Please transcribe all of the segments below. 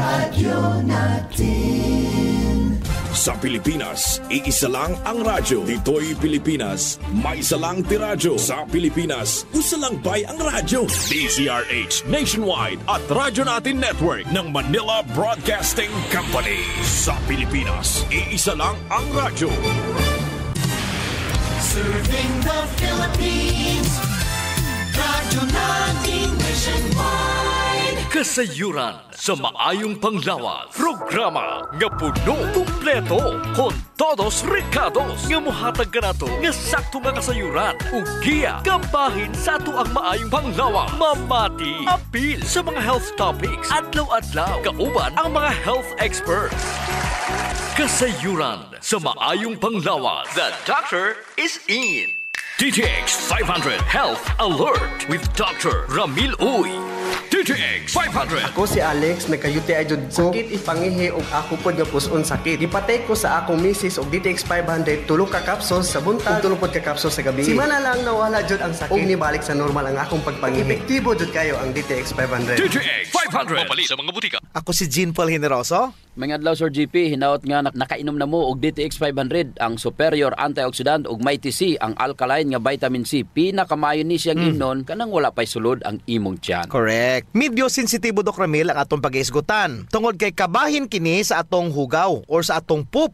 radyo natin. Sa Pilipinas, iisa lang ang radyo. Dito'y Pilipinas, may isa lang tiradyo. Sa Pilipinas, usa lang bay ang radyo. DZRH Nationwide at Radyo Natin Network ng Manila Broadcasting Company. Sa Pilipinas, iisa lang ang radyo. Serving the Philippines, Radyo Natin Nationwide. Kasayuran sa maayong panglawas. Programa nga puno, kumpleto, con todos recados. Nga muhatag ka na to, nga sakto nga kasayuran. Ugiya, gambahin sa ato ang maayong panglawas. Mamati, apil sa mga health topics. Adlaw-adlaw, kauban ang mga health experts. Kasayuran sa maayong panglawas. The doctor is in. DTX 500 Health Alert with Dr. Ramil Uy. DTX 500. Ako si Alex, nagka-UTI jud ko. Sakit ipangihi og ako pod nga puson sakit. Ipatay ko sa akong misis og DTX 500 tulo ka capsules sa buntag ug tulo pod ka capsules sa gabi. Simana lang nawala jud ang sakit. Og nibalik sa normal ang akong pagpangihi. Epektibo jud kayo ang DTX 500. DTX 500. Mabali sa mga butika. Ako si Jean Paul Generoso. Mga adlaw Sir GP, hinaot nga nakainom na mo og DTX 500 ang superior antioxidant ug Mighty C ang alkaline nga vitamin C. Pinakamayo ni siyang inon kanang wala pay sulod ang imong tiyan. Correct. Medyo sensitibo Dok Ramil ang atong pag-iisgutan. Tungod kay kabahin kini sa atong hugaw or sa atong poop.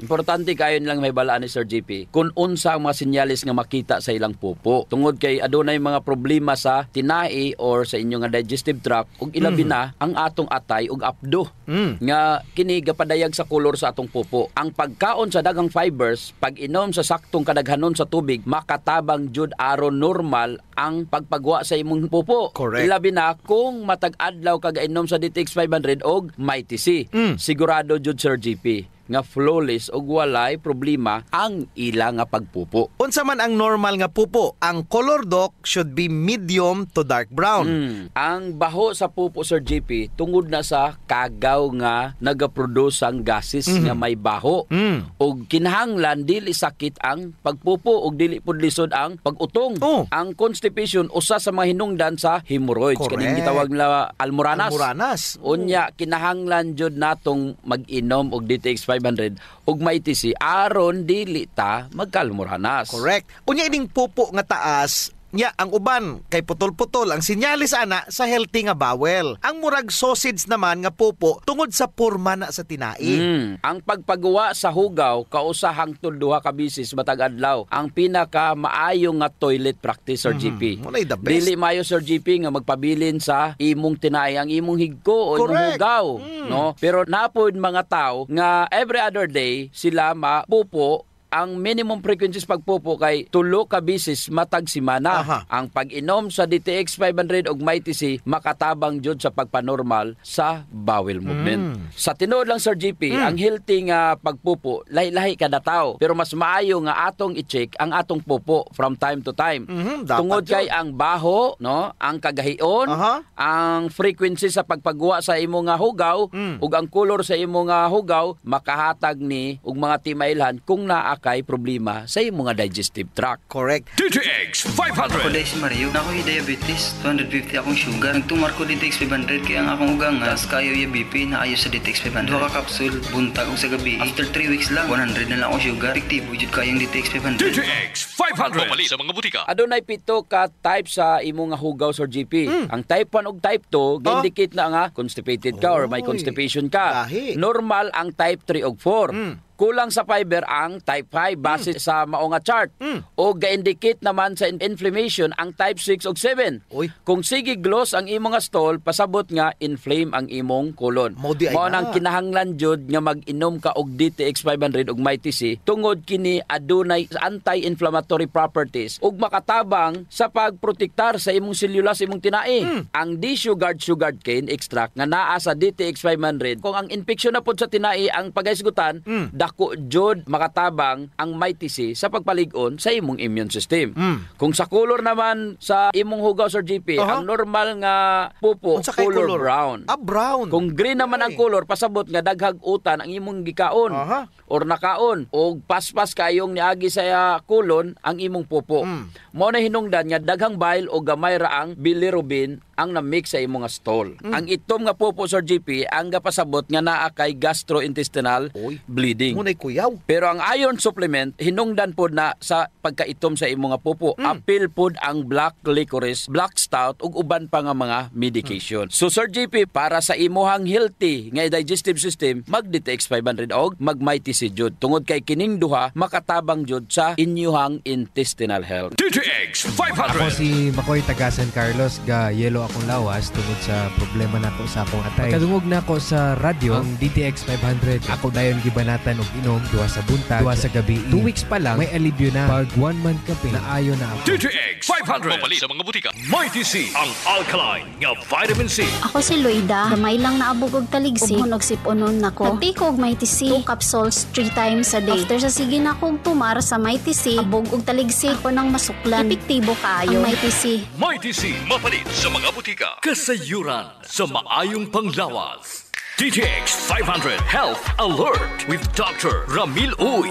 Importante kayo nilang may balaan ni Sir GP kung unsa ang mga sinyalis nga makita sa ilang pupo. Tungod kay adunay mga problema sa tinai or sa inyong digestive tract ug ilabi na ang atong atay ug apdo. Nga kini gapadayag sa kolor sa atong pupo. Ang pagkaon sa daghang fibers, pag inom sa saktong kadaghanon sa tubig, makatabang jud aron normal ang pagpagwa sa imong pupo. Correct. Ilabi na kung matag adlaw kagainom sa DTX 500 og Mighty C. Sigurado jud Sir GP nga flawless og walay problema ang ilang nga pagpupo. Unsa man ang normal nga pupo, ang color Dok should be medium to dark brown. Ang baho sa pupo Sir GP tungod na sa kagaw nga nagaproduce ang gases nga may baho. Og kinahanglan dili sakit ang pagpupo og dili pud lisod ang pag-utong. Ang constipation usa sa mga hinungdan sa hemorrhoids. Kaning gitawag na almoranas. Unya kinahanglan jud natong mag-inom og DTX 500 ug Mighty C aron dili ta magkalmoranas. Correct. Unya ining pupo nga taas, nya ang uban kay putol-putol ang sinyalis ana sa healthy nga bowel. Ang murag sausage naman nga pupo tungod sa porma na sa tinai. Ang pagpagawa sa hugaw kausa hangtod duha ka bisis matag adlaw ang pinaka maayo nga toilet practice Sir GP. Walay the best. Dili maayo Sir GP nga magpabilin sa imong tinai ang imong higko o imong hugaw, no? Pero napod mga tao nga every other day sila mapupo. Ang minimum frequencies pagpupo kay tulo ka bisis matag semana. Ang pag-inom sa DTX 500 ug Mighty C makatabang jud sa pagpanormal sa bowel movement. Sa tinuod lang Sir GP, ang healthy nga pagpupo lahi-lahi kada tawo, pero mas maayo nga atong i-check ang atong pupo from time to time. Tungod kay ang baho, no, ang kagahion, ang frequency sa pagpagwa sa imong nga hugaw ug ang color sa imong nga hugaw makahatag ni og mga timailhan kung naa kay problema sa imong mga digestive tract. Correct. DTX 500. Ako dahil si Mario, na ako'y diabetes, 250 akong sugar. Nagtumar ko DTX 500 kaya ang akong ugang as kayo yung BP na ayos sa DTX 500. Duha ka kapsul, buntag o sa gabi. After 3 weeks lang, 100 na lang akong sugar. Epektibo jud kayong DTX 500. DTX 500. Mabali sa mga butika. Adunay pito ka type sa imong nga hugaw Sir GP. Ang type 1 ug type 2 ga-indicate na nga constipated ka or may constipation ka. Normal ang type 3 ug 4. Kulang sa fiber ang type 5 base sa mao nga chart. O ga-indicate naman sa inflammation ang type 6 ug 7. Kung sige gloss ang imong nga stool, pasabot nga inflame ang imong colon. Mao nang kinahanglan jud nga mag-inom ka og DTX 500 ug Mighty C tungod kini adunay anti-inflammatory properties ug makatabang sa pagprotektar sa imong selula sa imong tinai. Ang desugared sugared cane extract nga naa sa DTX 500 kung ang infeksyon na pud sa tinai ang pagahisgutan, dako jud makatabang ang Mighty C sa pagpalig-on sa imong immune system. Kung sa color naman sa imong hugaw Sir GP, ang normal nga pupo color brown. Brown. Kung green naman ang color, pasabot nga daghag utan ang imong gikaon. or nakaon o paspas kayong niagi sa kulon ang imong pupo. Mo na hinungdan nga daghang bile o gamay raang bilirubin ang na-mix sa imong stool. Ang itom nga pupo, Sir JP, ang gapasabot nga naa kay gastrointestinal bleeding. Munay kuyaw. Pero ang iron supplement, hinungdan pod na sa pagkaitom sa imong nga pupo. Apil pod ang black licorice, black stout, ug uban pa nga mga medication. So, Sir JP, para sa imuhang healthy nga digestive system, mag-DTX 500 og mag-Mighty C jud. Tungod kay kining duha, makatabang jud sa inyuhang intestinal health. DTX Ako 500. si Makoy taga San Carlos, ga yelo akong lawas tungod sa problema nako sa akong atay. Pagkadungog nako sa radyo, ang DTX 500, ako dayon gibanatan og inom duha sa buntag, duha sa gabi. 2 weeks pa lang may alibyo na. Pag 1 month kape na ayo na ako. DTX 500. Mabali sa mga butika. Mighty C, ang alkaline nga vitamin C. Ako si Loida, gamay lang naabog og taligsik, ug siponon nako. Nagtake og Mighty C, 2 capsules 3 times a day. After sa sige na akong tumar sa Mighty C, abog og taligsik ko nang masuklan. Epektibo kaayo ang Mighty C. Mighty C, mapalit sa mga butika. Kasayuran sa maayong panglawas. DTX 500 Health Alert with Dr. Ramil Uy.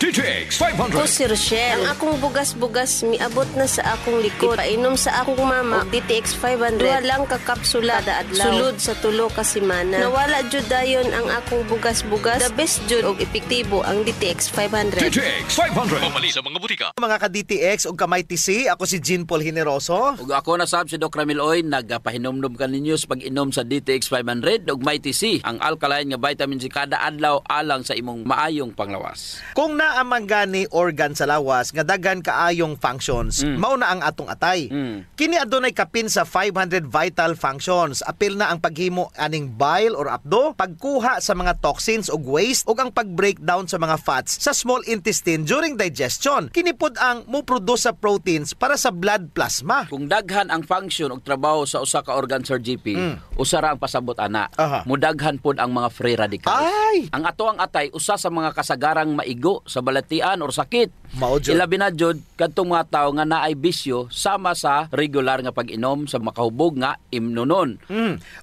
DTX Ako 500. si Rochelle. Ang akong bugas-bugas miabot na sa akong likod. Painom sa akong mama og DTX 500. Duha lang ka kapsula kada adlaw. Sulod sa tulo ka semana. Nawala jud dayon ang akong bugas-bugas. The best jud og epektibo ang DTX 500. DTX 500. Mabali sa mga butika. Mga ka-DTX o ka-Mighty C, ako si Jean Paul Generoso. Ug ako na sab si Doc Ramil Oy, nagapahinomdom ka ninyo sa pag-inom sa DTX 500 ug Mighty C, ang alkaline nga vitamin C kada adlaw alang sa imong maayong panglawas. Kung naamang gani organ sa lawas nga daghan kaayong functions, mao na ang atong atay. Kini adunay kapin sa 500 vital functions. Apil na ang paghimo aning bile or apdo, pagkuha sa mga toxins ug waste ug ang pag-breakdown sa mga fats sa small intestine during digestion. Kini pod ang mo-produce sa proteins para sa blood plasma. Kung daghan ang function ug trabaho sa usa ka organ, Sir GP, usa ra ang pasabot ana. Aha. Mudaghan pod ang mga free radicals. Ay! Ang ato ang atay usa sa mga kasagarang maigo sa balatian or sakit. Mao jud. Ilabi na jud kadtong mga tawo nga naay bisyo sama sa regular nga pag-inom sa makahubog nga imnonon.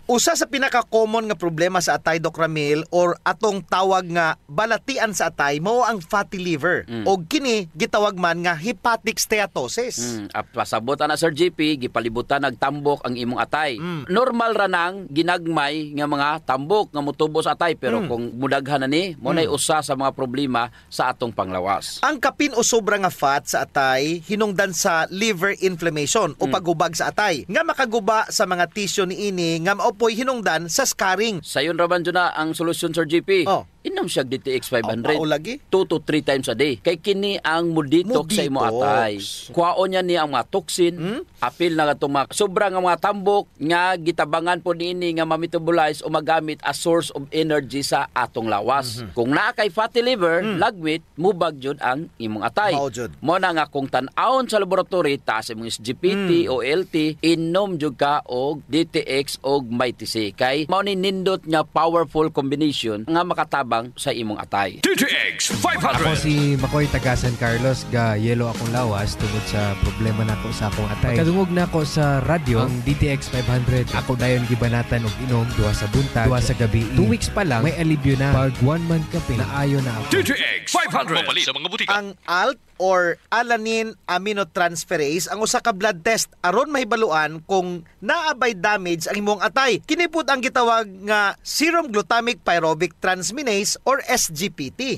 Usa sa pinaka-common nga problema sa atay, Doc Ramil, or atong tawag nga balatian sa atay, mao ang fatty liver. O kini gitawag man nga hepatic steatosis. Pasabot ana, Sir GP, gipalibutan nagtambok ang imong atay. Normal ra nang ginagmay nga mga tambok nga motubo sa atay, pero kung mudaghan na ni, mo nay usa sa mga problema sa atong panglawas. Ang kapin o sobra nga fat sa atay hinungdan sa liver inflammation o paghubag sa atay nga makaguba sa mga tissue niini nga maopoy hinungdan sa scarring. Sayon raman dyan na ang solusyon, Sir GP. Oh. Inom siya DTX 500. Mao lagi? 2 to 3 times a day. Kay kini ang muditox sa imo atay. Kuhaon niya ni ang mga toxin, apil na itong mga sobrang mga tambok nga gitabangan po niini nga ma-metabolize o magamit as source of energy sa atong lawas. Kung naa kay fatty liver, lagmit, mubag jud ang imong atay. Mao jud. Mo na nga kung tan-awon sa laboratory taas imong SGPT o LT, inom jud ka og DTX og Mighty C. Kay mao ni nindot nga powerful combination nga makatabang sa imong atay. DTX Ako 500. si Makoy taga San Carlos, ga yelo akong lawas tungod sa problema nako sa akong atay. Pagkadungog nako sa radyo, ang DTX 500, ako dayon gibanatan og inom duha sa buntag, duha sa gabi. 2 weeks pa lang may alibyo na. Pag 1 month kape na ayo na ako. DTX 500. Mabali sa mga butika. Ang ALT or alanine aminotransferase ang usa ka blood test aron mahibaluan kung naabay damage ang imong atay. Kini pud ang gitawag nga serum glutamic pyruvic transminase or SGPT.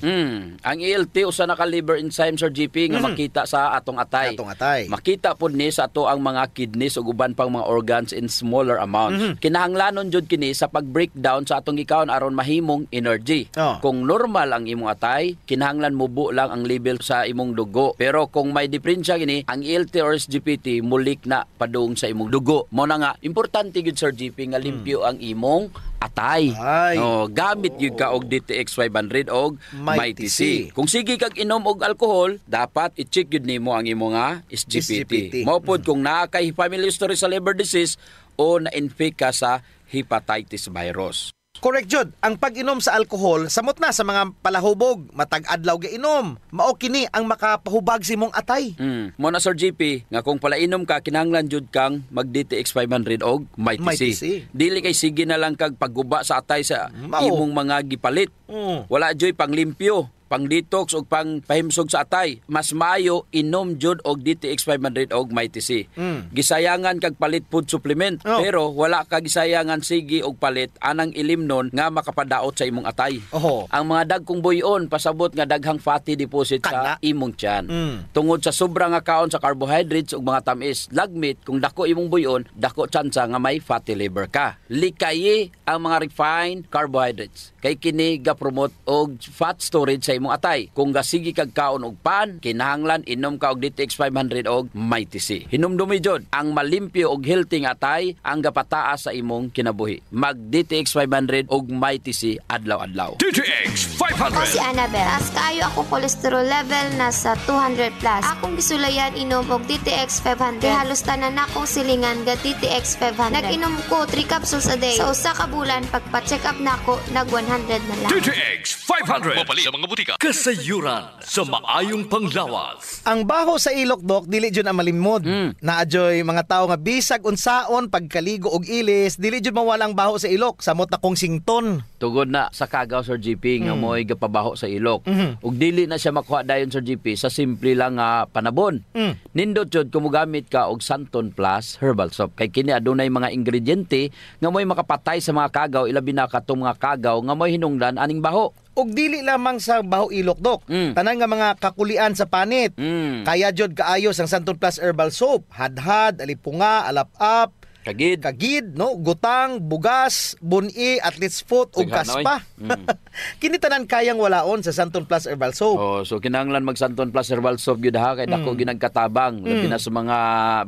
Ang ELT usa na ka liver enzyme, Sir GP, nga makita sa atong atay. Atong atay. Makita pud ni sa ato ang mga kidneys ug uban pang mga organs in smaller amounts. Kinahanglanon jud kini sa pag-breakdown sa atong gikaon aron mahimong energy. Oh. Kung normal ang imong atay, kinahanglan mubo lang ang level sa imong dugo. Pero kung may diferensya gini, ang ELT or SGPT mulik na padung sa imong dugo. Mo na nga importante gid, Sir GP, nga limpyo ang imong atay. Ay. No, gamit gyud ka og DTX 500 og Mighty Mighty C. C. Kung sige kag inom og alcohol, dapat i-check gyud nimo ang imong SGPT. Mao pod kung naa kay family history sa liver disease o na-infect ka sa hepatitis virus. Correct jud. Ang pag-inom sa alcohol samot na sa mga palahubog, matag adlaw ga inom. Mao kini ang makapahubag si mong atay. Mo na Sir GP nga kung palainom ka kinahanglan jud kang mag DTX 500 og MyTC. Dili kay sige na lang kag pagguba sa atay sa imong mga gipalit. Wala joy panglimpyo, pang detox o pang pahimsog sa atay. Mas maayo inom jud og DTX 500 og MyTC. Gisayangan kag palit food supplement pero wala ka gisayangan sige og palit anang ilimnon nga makapadaot sa imong atay. Ang mga dagkong buyon pasabot nga daghang fatty deposit sa imong tiyan. Tungod sa sobrang nga kaon sa carbohydrates ug mga tamis, lagmit kung dako imong buyon, dako tsansa nga may fatty liver ka. Likayi ang mga refined carbohydrates. Kay kini ga promote og fat storage sa imong atay. Kung gasigi kag kaon og pan, kinahanglan inom ka og DTX 500 og MyTC. Hinumdumi jud ang malimpyo og healthy nga atay ang gapataas sa imong kinabuhi. Mag DTX 500 og MyTC adlaw-adlaw. DTX 500. Ako si Annabel. Taas kaayo ako cholesterol level nasa 200 plus. Akong gisulayan inom og DTX 500. Halos tanan akong silingan ga DTX 500. Nag-inom ko 3 capsules a day. Sa usa ka bulan pagpa-check up nako nag 100 na lang. DTX 500. Mapali sa mga butika. Kasayuran sa maayong panglawas. Ang baho sa ilok, Dok, dili jud ang malimod. Naadyoy mga tao nga bisag unsaon pagkaligo og ilis, dili jud mawalang baho sa ilok samot na kong sington. Tugod na sa kagaw Sir GP nga mo'y gapabaho sa ilok. Ug dili na siya makuha dayon Sir GP sa simple lang nga panabon. Nindot jud kung mogamit ka og Santon Plus Herbal Soap. Kay kini adunay mga ingrediente nga mo'y makapatay sa mga kagaw, ilabi na katong mga kagaw nga mo'y hinungdan aning baho. Og dili lamang sa baho ilok, Dok. Tanan nga mga kakulian sa panit. Kaya jud kaayos ang Santon Plus Herbal Soap. Hadhad, alipunga, alap-up, kagid, no, gutang, bugas, buni, athlete's foot ug kaspa. Kini tanan kayang walaon sa Santon Plus Herbal Soap. So kinahanglan mag Santon Plus Herbal Soap gyud ha kay dako ginagkatabang labi na sa mga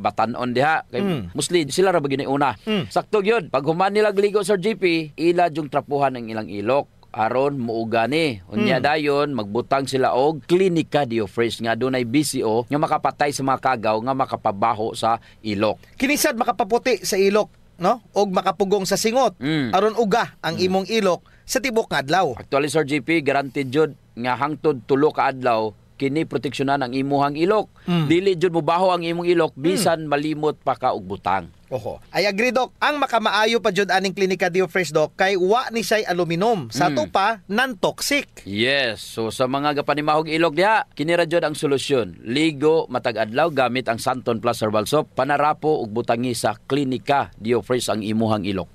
batan-on diha kay mostly sila ra ba giniuna. Sakto gyud pag human nila gligo Sir GP, ila jung trapuhan ang ilang ilok aron muuga ni. Unya dayon magbutang sila og Clinica Diofresh nga dunay BCO nga makapatay sa mga kagaw nga makapabaho sa ilok. Kinisad makapaputi sa ilok, no? Og makapugong sa singot aron uga ang imong ilok sa tibok nga adlaw. Actually Sir GP, guaranteed jud nga hangtod 3 ka adlaw kini proteksyonan ang imuhang ilok. Dili jud mobaho ang imong ilok bisan malimot pa ka og butang. I agree, Dok. Ang makamaayo pa jud aning Clinica Diofresh, Dok, kay wa ni say aluminum. Sa to pa non-toxic. Yes. So sa mga gapanimahog ilok diha, kini ra jud ang solusyon. Ligo matag adlaw gamit ang Santon Plus Herbal Soap, panarapo ug butangi sa Clinica Diofresh ang imuhang ilok.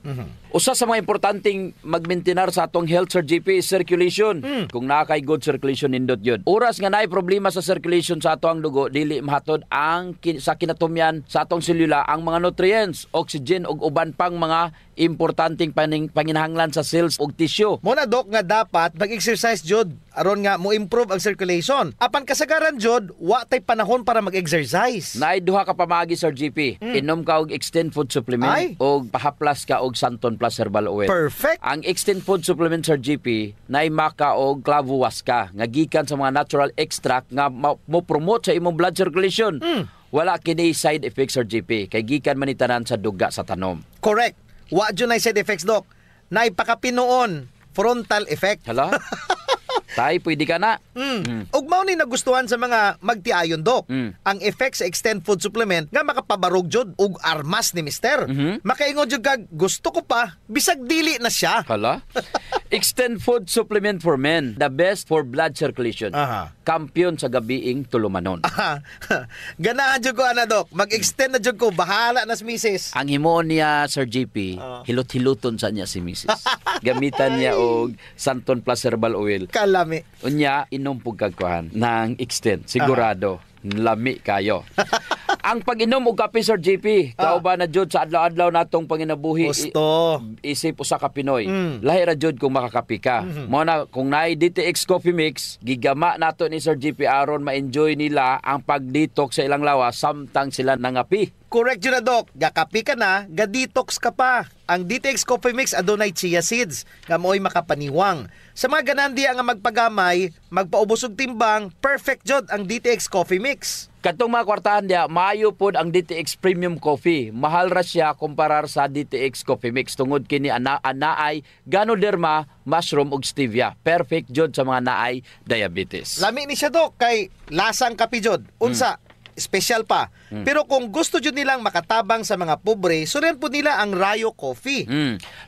Usa sa mga importanteng magmaintenar sa atong health Sir GP is circulation. Kung naa kay good circulation nindot yun. Oras nga naay problema sa circulation sa atong dugo, dili mahatod ang sa kinatumyan sa atong selula ang mga nutrients, oxygen ug uban pang mga importanteng panginahanglan sa cells ug tissue. Muna, Dok, nga dapat mag-exercise jud aron nga mo improve ang circulation. Apan kasagaran jud wa tay panahon para mag-exercise. Naay duha ka pamaagi Sir GP. Inom ka og Extend Food Supplement og pahaplas ka og Santon Plus Herbal Oil. Perfect. Ang Extend Food Supplement Sir GP naay maka og clavo waska nga gikan sa mga natural extract nga mo promote sa imong blood circulation. Wala kini side effects Sir GP kay gikan man itanan sa duga sa tanom. Correct. Wa jud nay side effects, Dok. Naay pakapinoon frontal effect. Hala? Tay, pwede ka na. Ug mao ni nagustuhan sa mga magtiayon, Dok. Ang effect sa Extend Food Supplement nga makapabarog jud ug armas ni Mister. Makaingon jud kag gusto ko pa bisag dili na siya. Hala? Extend Food Supplement for Men, the best for blood circulation. Kampiyon sa gabiing tulumanon. Ganahan jud ko ana, Dok. Mag-extend na jud ko, bahala na si Mrs. Ang himoon niya Sir GP, hilot-hiluton sa niya si Mrs. Gamitan niya og Santon Plus Herbal Oil. Kalami. Unya inom pug kagkuhan ng Extend. Sigurado lami kayo. Ang pag-inom og kape Sir GP, kauban na jud sa adlaw-adlaw natong panginabuhi. Gusto. Isip usa ka Pinoy. Lahi ra jud kung makakape ka. Mo na kung naay DTX Coffee Mix, gigama nato ni Sir GP aron ma-enjoy nila ang pag-detox sa ilang lawas samtang sila nangapi. Correct yun na, Dok. Gakapi ka na, ga-detox ka pa. Ang DTX Coffee Mix adunay chia seeds nga mo'y makapaniwang. Sa mga ganandi nga magpagamay, magpaubos og timbang, perfect jud ang DTX Coffee Mix. Katong mga kwartahan dia, maayo pod ang DTX Premium Coffee. Mahal ra siya kumparar sa DTX Coffee Mix tungod kini anaay Ganoderma, mushroom ug stevia. Perfect jud sa mga naay diabetes. Lami ni siya, Dok, kay lasang kape jud. Unsa, special pa. Pero kung gusto jud nilang makatabang sa mga pobre, sunan po nila ang Rayo Coffee.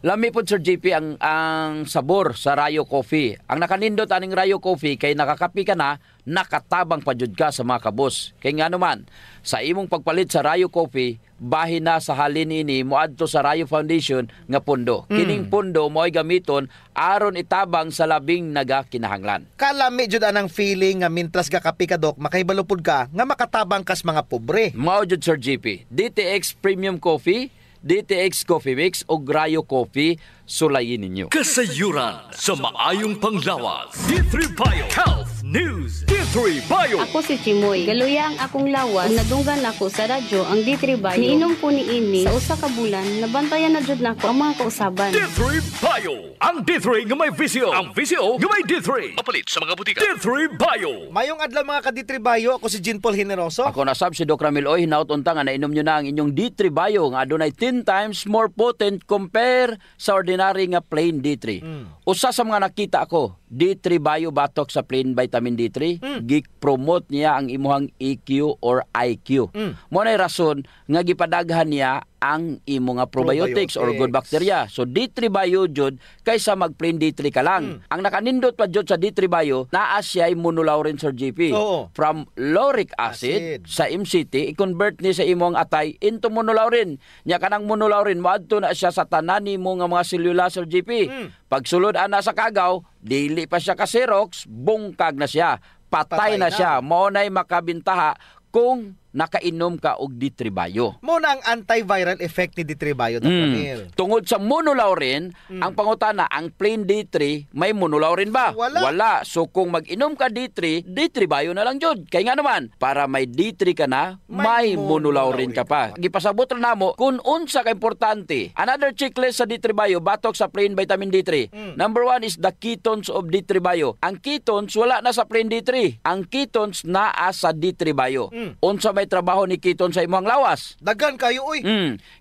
Lami po, Sir JP, ang sabor sa Rayo Coffee. Ang nakanindot aning Rayo Coffee kay nakakapi ka na, nakatabang pa jud ka sa mga kabos. Kay nga naman, sa imong pagpalit sa Rayo Coffee, bahin na sa halin ini moadto sa Rayo Foundation nga pundo. Kining pundo mo'y gamiton aron itabang sa labing nagakinahanglan. Kalami jud anang feeling nga mintras gakapi ka, Dok, makaibalupod ka nga makatabang kas mga pobre. Mao jud, Sir JP. DTX Premium Coffee, DTX Coffee Mix o Rayo Coffee, sulayin ninyo. Kasayuran sa maayong panglawas. D3 Bio Health News. D3 Bio. Ako si Chimoy. Galuya ang akong lawas. Kung nadunggan ako sa radyo ang D3 Bio. Niinom ko ni ini sa usa ka bulan, nabantayan na jud nako ang mga kausaban. D3 Bio. Ang D3 nga may visio. Ang visio nga may D3. Mapalit sa mga butika. D3 Bio. Mayong adlaw mga ka-D3 Bio, ako si Jean Paul Generoso. Ako na sab si Doc Ramil Oy, hinaut unta nga nainom nyo na ang inyong D3 Bio nga adunay 10 times more potent compare sa ordinary nga plain D3. Usa sa mga nakita ako, D3 Bio batok sa plain vitamin D3, gi-promote niya ang imuhang EQ or IQ. Mo nay rason nga gipadaghan niya ang imo nga probiotics or good bacteria. So D3 Bio jud kaysa mag plain D3 ka lang. Ang nakanindot pa jud sa D3 Bio, naa siya immunolaurin, Sir JP. From lauric acid sa MCT, i-convert ni sa imong atay into monolaurin. Nya kanang monolaurin moadto na siya sa tanan nimo nga mga selula, Sir JP. Pagsulod ana sa kagaw, dili pa siya ka Xerox, bungkag na siya. Patay na siya. Mao nay makabintaha kung nakainom ka og D3 Bio. Mo na ang antiviral effect ni D3 Bio, Dr. Ramil. Tungod sa monolaurin, ang pangutana, ang plain D3, may monolaurin ba? Wala. So kung mag-inom ka D3, D3 Bio na lang jud. Kaya nga naman, para may D3 ka na, may monolaurin ka pa. Gipasabot na namo kung unsa ka importante. Another checklist sa D3 Bio, batok sa plain vitamin D3. Number 1 is the ketones of D3 Bio. Ang ketones, wala na sa plain D3. Ang ketones naa sa D3 Bio. Unsa may trabaho ni keton sa imong lawas. Dagan kayo, uy.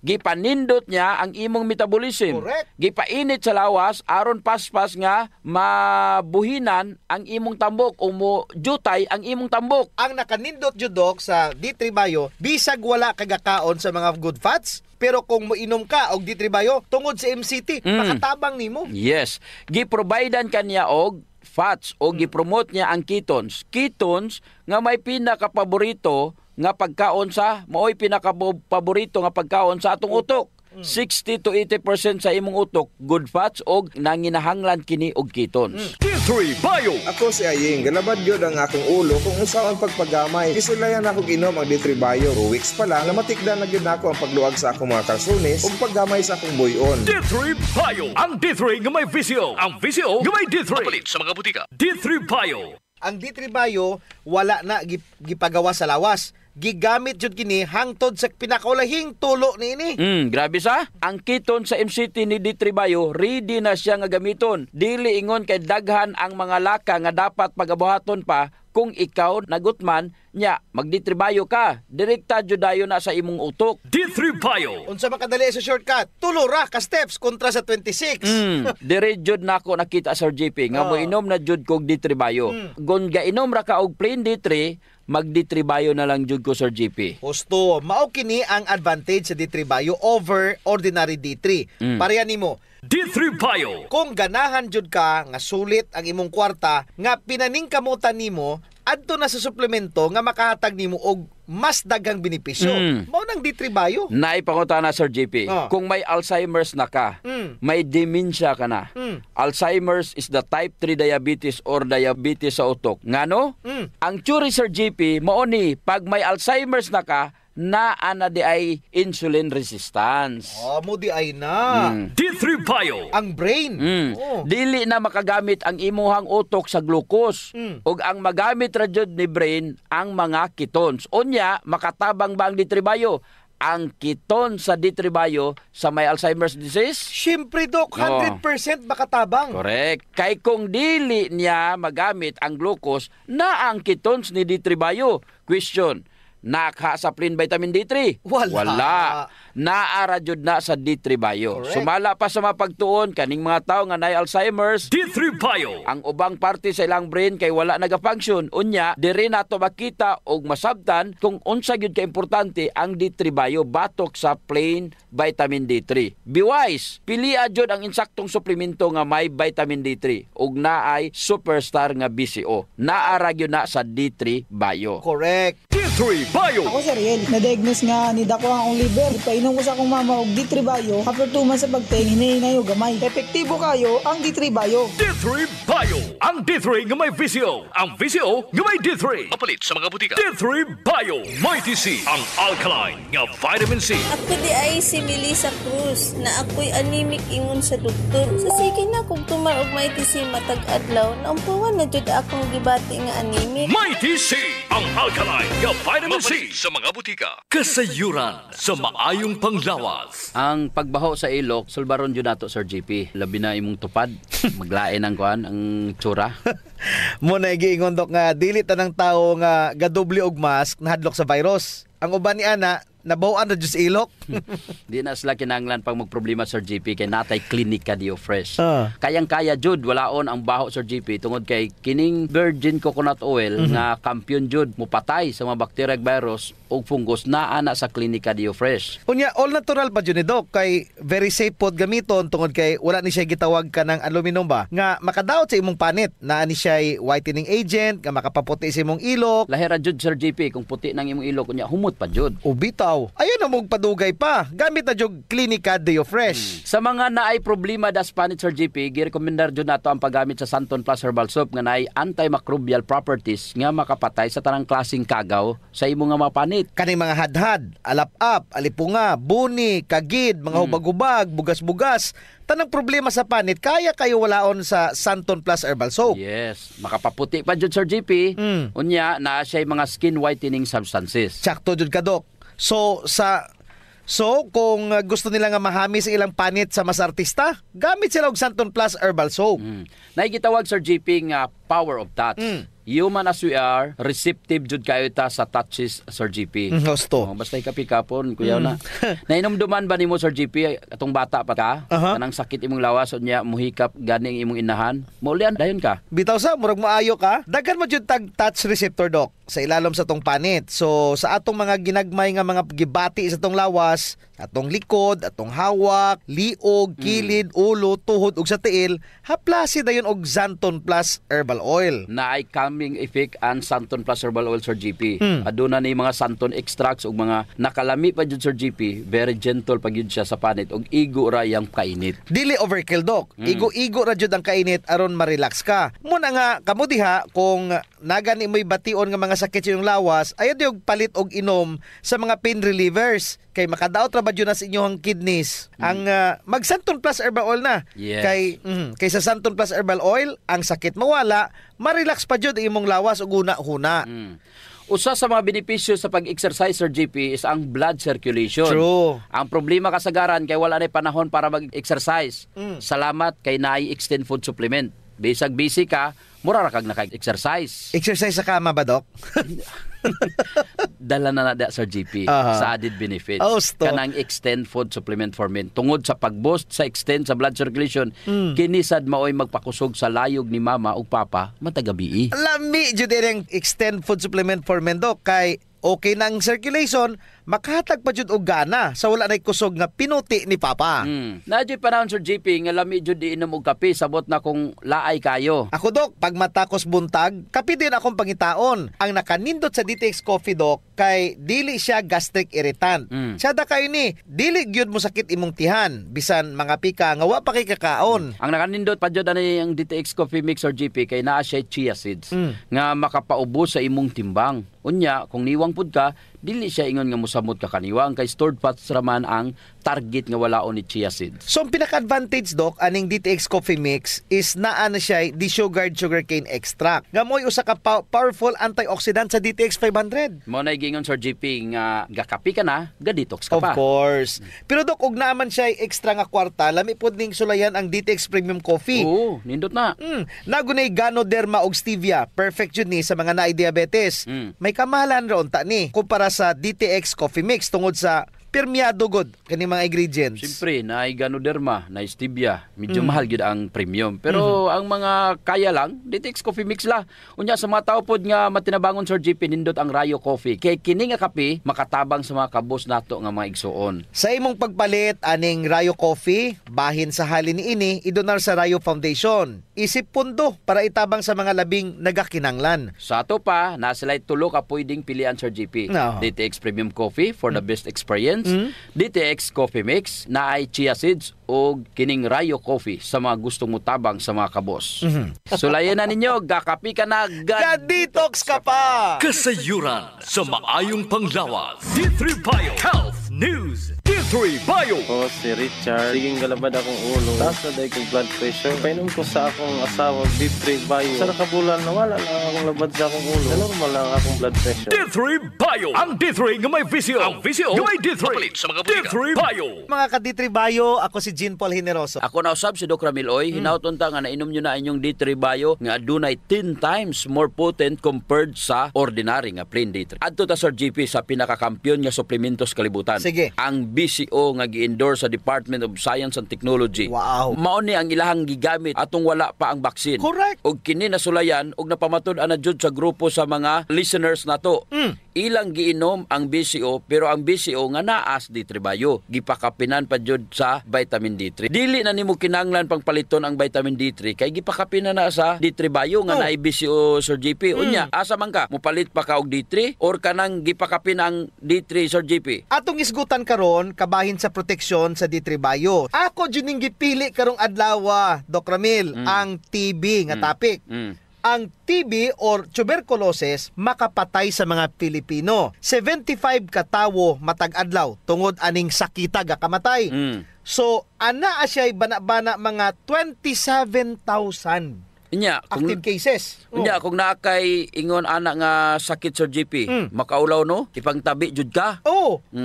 Gipanindot niya ang imong metabolism. Correct. Gipainit sa lawas aron paspas nga mabuhinan ang imong tambok o mo jutay ang imong tambok. Ang nakanindot jud, Dok, sa D3 Bio, bisag wala kagakaon sa mga good fats, pero kung moinom ka og D3 Bio tungod sa MCT, makatabang nimo. Yes. Giprovidean kaniya og fats o gipromote niya ang ketones. Ketones nga may pinaka-paborito nga pagkaon sa, mao'y pinaka-paborito nga pagkaon sa atong utok. 60 to 80% sa imong utok, good fats o nanginahanglan kini og ketones. D3 Bio. Ako si Aying, galabad yun ang akong ulo kung usaon pagpagamay. Isulayan ako inom ang D3 Bio. 2 weeks pa lang, namatikdan na yun ako ang pagluag sa akong mga kalsones o paggamay sa akong buyon. D3 Bio. Ang D3 nga may visio. Ang visio nga may D3. Mapalit sa mga butika. D3 Bio. Ang D3 Bio, wala na gipagawa sa lawas. Gigamit jud kini hangtod sa pinakaulahing tulo niini. Grabe sa. Ang keton sa MCT ni D3 Bio, ready na siya nga gamiton. Dili ingon kay daghan ang mga laka nga dapat pagabuhaton pa kung ikaw nagutman nya mag D3 Bio ka. Direkta jud dayon na sa imong utok. D3 Bio. Unsa makadali sa shortcut? Tulo ra ka steps kontra sa 26. Dire jud nako nakita, Sir JP nga moinom na jud kog D3 Bio. Gon gainom ra ka og plain D3, mag D3 Bio na lang jud ko, Sir JP. Husto, mao kini ang advantage sa D3 Bio over ordinary D3. Pareha nimo. D3 Bio. Kung ganahan jud ka nga sulit ang imong kwarta nga pinaningkamutan nimo, adto na sa suplemento nga makahatag nimo og mas daghang benepisyo. Mao nang D3 Bio. Naipangutana, Sir JP. Kung may Alzheimer's na ka, may dementia ka na. Alzheimer's is the type 3 diabetes or diabetes sa utok. Ngano? Ang theory, Sir JP, mao ni pag may Alzheimer's na ka, ana di ay insulin resistance. Mo di ay na. D3 Bio. Ang brain. Dili na makagamit ang imuhang utok sa glucose. Ug ang magamit ra jud ni brain ang mga ketones. Unya, makatabang ba ang D3 Bio? Ang keton sa D3 Bio sa may Alzheimer's disease? Siyempre, Dok, 100% makatabang. Correct. Kay kung dili niya magamit ang glucose na ang ketones ni D3 Bio. Question, nakha sa plain vitamin D3? Wala. Naara jud na sa D3 Bio. Correct. Sumala pa sa mapagtuon kaning mga tawo nga nay Alzheimer's, D3 Bio. ang ubang parte sa ilang brain kay wala nagafunction. Unya, diri nato makita og masabtan kung unsa gyud ka importante ang D3 Bio batok sa plain vitamin D3. Biwise, pilia jud ang insaktong suplemento nga may vitamin D3 ug naay superstar nga BCO. Naara gyud na sa D3 Bio. Correct. D3 Bio. Ako si Riel, na-diagnose nga ni dako ang liver. Ipainom ko sa akong mama og D3 Bio. After 2 months sa pagtingin, hinahinay o gamay. Epektibo kayo ang D3 Bio. D3 Bio. Ang D3 nga may VCO. Ang VCO nga may D3. Mapalit sa mga butika. D3 Bio. May TC. Ang alkaline nga vitamin C. Ako di ay si Melissa Cruz na ako'y anemic ingon sa doktor. Sa sige na kung tumar og may TC matag adlaw, naumpuan na jud akong gibati nga anemic. May TC. Ang alkaline nga vitamin C sa mga butika. Kasayuran sa maayong panglawas. Ang pagbaho sa ilok, sulbaron jud nato Sir JP. Labi na imong tupad, maglain ang kuan, ang tsura. Muna giingon dok nga dili tanang tawo nga gadubli og mask nahadlok sa virus. Ang uban ni ana nabawan na jud sa ilok. Di na sila kinahanglan pag magproblema Sir JP kay natay klinika Dio Fresh. Kayang-kaya jud walaon ang baho Sir JP tungod kay kining virgin coconut oil nga kampiyon jud mupatay sa mga bakterya ug virus ug fungus naa na sa klinika Dio Fresh. Unya all natural pa jud ni dok kay very safe pod gamiton tungod kay wala ni siya gitawag ka ng aluminum ba nga makadaot sa imong panit. Naa ni siya whitening agent nga makapaputi sa imong ilok. Lahira jud Sir JP kung puti nang imong ilok unya humot pa jud. Ubitaw. Ayun na mong padugay pa. Gamit na jud klinika Dio Fresh. Sa mga naay problema das panit Sir JP, girekomendar jud nato ang paggamit sa Santon Plus Herbal Soap nga naay antimicrobial properties nga makapatay sa tanang klaseng kagaw sa imong nga mga panit. Kaning mga hadhad, alap-ap, alipunga, buni, kagid, mga hubag-hubag, bugas-bugas, tanang problema sa panit, kaya kayo walaon sa Santon Plus Herbal Soap. Yes, makapaputi pa jud Sir JP. Unya na siya mga skin whitening substances. Sakto jud ka dok. So kung gusto nila nga mahami sa ilang panit sa mas artista, gamit sila og Santon Plus Herbal Soap. Naigitawag Sir JP nga power of touch. Human as we are, receptive jud kayo ta sa touches Sir JP. Gusto. Basta ikapikapon, kuyaw na. Nainomduman ba nimo Sir JP atong bata pa ka? Kanang sakit imong lawas unya muhikap ganing imong inahan. Maulian dayon ka. Bitaw sa murag maayo ka. Daghan mo jud tag touch receptor dok sa ilalom sa tong panit. So sa atong mga ginagmay nga mga gibati sa tong lawas, atong likod, atong hawak, liog, kilid, ulo, tuhod ug sa tiil, haplasi dayon og Santon Plus Herbal Oil. Naay calming effect ang Santon Plus Herbal Oil Sir JP. Aduna ni mga Santon extracts ug mga nakalami pa jud Sir JP. Very gentle pa gyud siya sa panit ug igo ra yang kainit. Dili overkill dok. Igo-igo ra jud ang kainit aron ma-relax ka. Muna nga kamo diha kung nagani mo'y bation nga mga sakit sa iyong lawas, ayaw yung palit og inom sa mga pain relievers. Kay makadaot ra ba yun na sa inyong kidneys. Ang mag Santon Plus Herbal Oil na. Yes. Kay sa Santon Plus Herbal Oil, ang sakit mawala, ma-relax pa jud imong lawas ug una-huna. Usa sa mga benepisyo sa pag-exercise Sir JP is ang blood circulation. True. Ang problema kasagaran kay wala na panahon para mag-exercise. Salamat kay naay extend food supplement. Bisag busy ka, mura ra kag naka-exercise. Exercise sa kama ba, Dok? Dala na nada Sir JP sa added benefits. Kanang extend food supplement for men. Tungod sa pag-boost sa extend sa blood circulation, kinisad maoy magpakusog sa layog ni mama ug papa matagabi. Lami jud ang extend food supplement for men, Dok, kay okay nang circulation, makahatag pa jud og gana sa wala nay kusog nga pinuti ni papa. Nadyo panahon Sir JP nga lami jud iinom og kape sabot na kung laay kayo. Ako Dok, pag matakos buntag, kape din akong pangitaon. Ang nakanindot sa DTX Coffee Dok kay dili siya gastric irritant. Siya da kayo ni, dili gyud mo sakit imong tihan bisan mga pika nga wa pa kay kakaon. Ang nakanindot pa jud ani ang DTX Coffee Mix Sir JP kay naa siya chia seeds nga makapaubos sa imong timbang. Unya kung niwang pud ka, dili siya ingon nga mosamot ka kaniwang kay stored fats raman ang target nga walaon ni chia seeds. So ang pinaka-advantage Doc aning DTX Coffee Mix is naa na siya desugared sugarcane extract. Nga mo'y usa ka powerful antioxidant sa DTX 500. Mo na gingon Sir JP nga gakapi ka na, ga-detox ka pa. Of course. Pero Doc, ug naman siya extra nga kwarta, lami pod ning sulayan ang DTX Premium Coffee. Oo, nindot na. Nagunay Ganoderma og stevia. Perfect yun ni sa mga naay diabetes. May kamahalan ron ta ni kumpara sa DTX Coffee Mix tungod sa permeado god kani mga ingredients. Siyempre, na Ganoderma, na stevia, medyo mahal gyud ang premium. Pero ang mga kaya lang, DTX Coffee Mix la. Unya sa mga tao pod nga matinabangon Sir JP nindot ang Rayo Coffee. Kay kini nga kape makatabang sa mga kabos nato nga mga igsuon. Sa imong pagpalit aning Rayo Coffee, bahin sa halin niini idonar sa Rayo Foundation. Isip pundo para itabang sa mga labing nagakinanglan. Sa ato pa, nasilay tulo ka pwedeng pilian Sir JP. No. DTX Premium Coffee for the best experience. DTX Coffee Mix na ay chia seeds o kining Rayo Coffee sa mga gustong mutabang sa mga kabos. Sulayan na ninyo, gakapi ka na, ga-detox ka pa! Kasayuran sa maayong panglawas. D3 Bio Health News. D3 Bio. Ako si Richard. Siging galabad akong ulo. Taas na dahil kong blood pressure. Painom ko sa akong asawa D3 Bio. Sa nakabulan, nawala lang akong labad sa akong ulo. Normal lang akong blood pressure. D3 Bio. Ang D3 nga may visio. Ang visio nga may D3. Sa mga D3 Bio. Mga ka-D3 Bio, ako si Jean Paul Generoso. Ako na usab si Doc Ramil Oy. Hinauton ta nga nainom nyo na inyong D3 Bio nga adunay 10 times more potent compared sa ordinary nga plain D3. Adto ta Sir GP sa pinakakampiyon nga suplementos kalibutan. Sige. Ang BCO nga gi-endorse sa Department of Science and Technology. Wow. Mao ni ang ilahang gigamit atong wala pa ang baksin. Correct. Og kini nasulayan og napamatud-an na jud sa grupo sa mga listeners nato. Ilang giinom ang BCO pero ang BCO nga naas D3 Bio gipakapinan pa jud sa vitamin D3. Dili na nimo kinanglan pangpaliton ang vitamin D3 kay gipakapinan na sa D3 Bio nga naay BCO Sir JP. Unya asa man ka mopalit pa ka og D3 or kanang gipakapin ang D3 Sir JP? Atong isgutan karon kabahin sa proteksyon sa D3 Bio. Ako jud ning gipili karong adlaw Doc Ramil ang TB nga topic. Ang TB or tuberculosis makapatay sa mga Pilipino. 75 ka tawo matag adlaw tungod aning sakita ga kamatay. So ana asiyay bana-bana mga 27,000 active cases. Unya kung naakay ingon ana nga sakit Sir JP, makaulaw no, ipangtabi jud ka.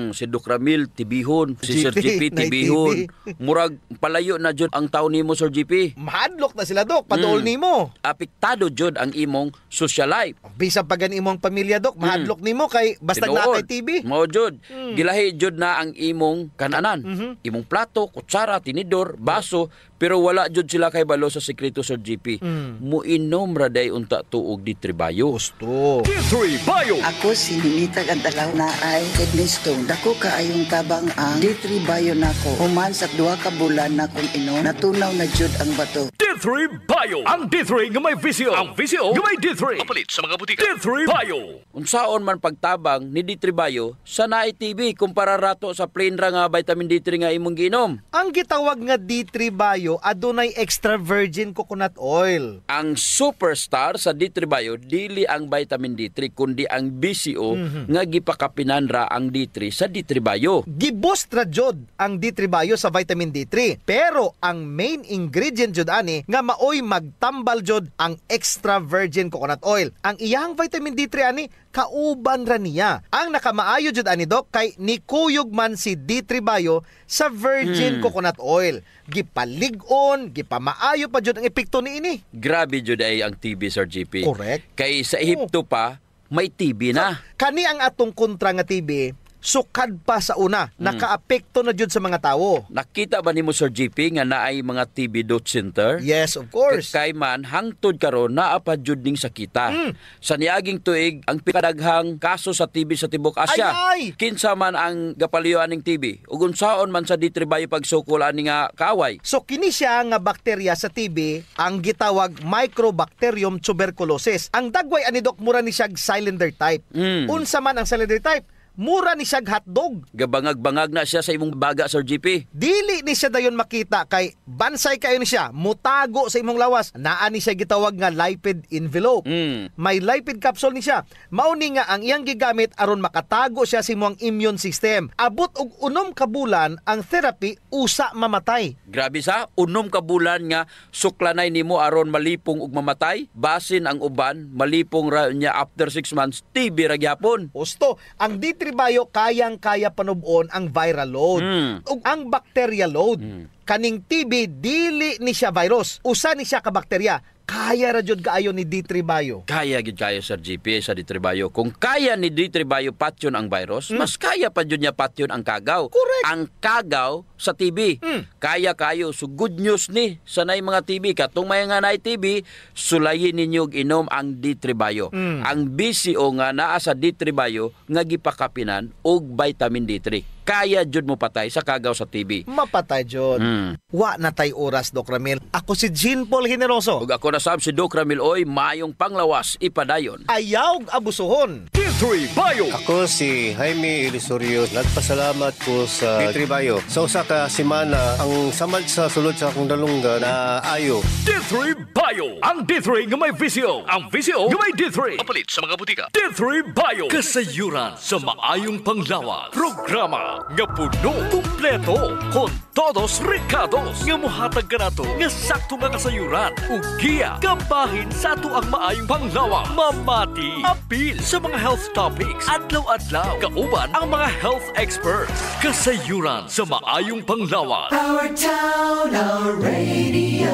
Si Doc Ramil tibihon, si Sir JP tibihon. Murag palayo na jud ang tawo nimo Sir JP. Mahadlok na sila Doc, paduol nimo. Apektado jud ang imong social life. Bisan pa gan imong pamilya Doc, mahadlok nimo kay basta nakay TB. Mao jud. Gilahi jud na ang imong kananan. Imong plato, kutsara, tinidor, baso, pero wala jud sila kay balo sa sekreto Sir JP. Muinom ra day unta tuog D3 Bio. Gusto. D3 Bio. Ako si Ninita Gandalaw na ay kidney stone. Dako kaayong tabang ang D3 Bio nako. Human sa 2 ka bulan na kung inom, natunaw na jud ang bato. D3 Bio. Ang D3 nga may visio. Ang visio nga may D3. Mapalit sa mga butika. D3 Bio. Unsaon man pagtabang ni D3 Bio sa naay TB kumpara rato sa plain ra nga vitamin D3 nga imong giinom. Ang gitawag nga D3 Bio adunay extra virgin coconut oil. Ang superstar sa D3 Bio dili ang vitamin D3 kundi ang BCO nga gipakapinan ra ang D3 sa D3 Bio. Giboost ra jud ang D3 Bio sa vitamin D3 pero ang main ingredient jud ani nga maoy magtambal jud ang extra virgin coconut oil. Ang iyang vitamin D3 ani kauban ra niya. Ang nakamaayo jud ani Doc kay nikuyog man si D3 Bio sa virgin coconut oil. Gipalig-on, gipamaayo pa jud ang epekto niini. Grabe jud ay ang TB Sir JP. Correct. Kay sa Ehipto pa may TB na. Kani ang atong kontra nga TB sukad pa sa una, nakaapekto na jud sa mga tawo. Nakita ba nimo Sir JP nga naay mga TB dot center? Yes, of course. Kay man hangtod karon naa pa jud ning sakita. Sa niaging tuig ang pinakadaghang kaso sa TB sa tibuok Asya. Kinsa man ang gapaliyoan ning TB ug unsaon man sa D3 Bio pagsukol ani nga kaaway. So kini siya nga bakterya sa TB ang gitawag Mycobacterium tuberculosis. Ang dagway ani Doc mura ni siya cylinder type. Unsa man ang cylinder type? mura ni siya hotdog. Gabangag-bangag na siya sa imong baga, Sir GP. Dili ni siya dayon makita kay bansay kayo ni siya, mutago sa imong lawas. Naa ni siya gitawag nga lipid envelope. May lipid capsule ni siya. Mauni nga ang iyang gigamit aron makatago siya sa imong immune system. Abot og 6 ka bulan ang therapy usa mamatay. Grabe sa 6 ka bulan nga suklanay nimo aron malipong ug mamatay. Basin ang uban malipong ra niya after 6 months TB ra gyapon. Usto, ang D3 Bio kayang-kaya panubon ang viral load ug ang bacteria load. Kaning TB dili ni siya virus, usa ni siya ka bakterya. Kaya ra jud kaayo ni D3 Bio. Kaya gid kayo, Sir GP, sa D3 Bio. Kung kaya ni D3 Bio patyon ang virus, mas kaya pa jud niya patyon ang kagaw. Correct. Ang kagaw sa TB. Kaya kayo. So good news ni sanay mga TB. Katong may nga nay TB, sulayin ninyo inom ang D3 Bio. Ang BCO nga naa sa D3 Bio nga gipakapinan og vitamin D3. Kaya jud mo patay sa kagaw sa TB. Mapatay jud. Wa na tay oras, Doc Ramil. Ako si Jean Paul Generoso. Ug ako na sab si Doc Ramil Oy, mayong panglawas ipadayon. Ayaw abusuhon. D3 Bio. Ako si Jaime Ilisorio. Nagpasalamat ko sa D3 Bio. Sa usa ka semana, ang samad sa sulod sa akong dalunggan na ayo. D3 Bio. Ang D3 nga may visio. Ang visio nga may D3. Kapalit sa mga butika. D3 Bio. Kasayuran sa maayong panglawas. Programa nga puno, kumpleto, kon todos recados nga mohatag kanato nga sakto nga kasayuran ug giya kabahin sa ato ang maayong panglawas. Mamati apil sa mga health topics adlaw-adlaw kauban ang mga health experts. Kasayuran sa maayong panglawas. Our town, our radio.